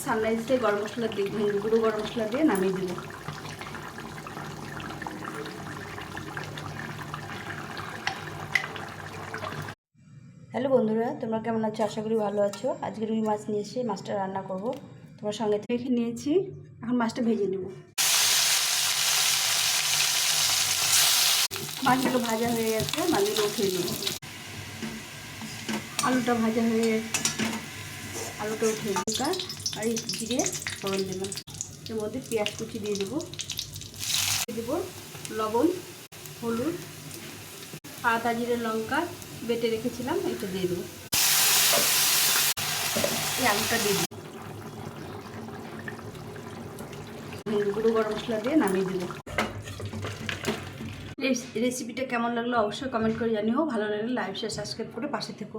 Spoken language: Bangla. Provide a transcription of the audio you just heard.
সানরাইজে গরম মশলা দিয়ে গুঁড়ো গরম মশলা দিয়ে নামিয়ে দেবো। হ্যালো বন্ধুরা, তোমরা কেমন আছো? আশা করি ভালো আছো। আজকে রুই মাছ নিয়ে এসে মাছটা রান্না করব। তোমার সঙ্গে রেখে নিয়েছি, এখন মাছটা ভেজে নেব। মাছগুলো ভাজা হয়ে গেছে, মাছগুলো উঠিয়ে নেব। আলুটা ভাজা হয়ে গেছে, আলুটা উঠিয়ে দেবো আর জিরে ফোড়ন দিলাম। এর মধ্যে পেঁয়াজ কুচি দিয়ে দেবো, দেবো লবণ, হলুদ, আদা জিরে লঙ্কা বেটে রেখেছিলাম, এটা দিয়ে দেবো। এই আলুটা দিয়ে দেবো, গুঁড়ো গরম মশলা দিয়ে নামিয়ে দেবো। রেসিপিটা কেমন লাগলো অবশ্যই কমেন্ট করে জানিও। ভালো লাগলে লাইক শেয়ার সাবস্ক্রাইব করে পাশে থেকো।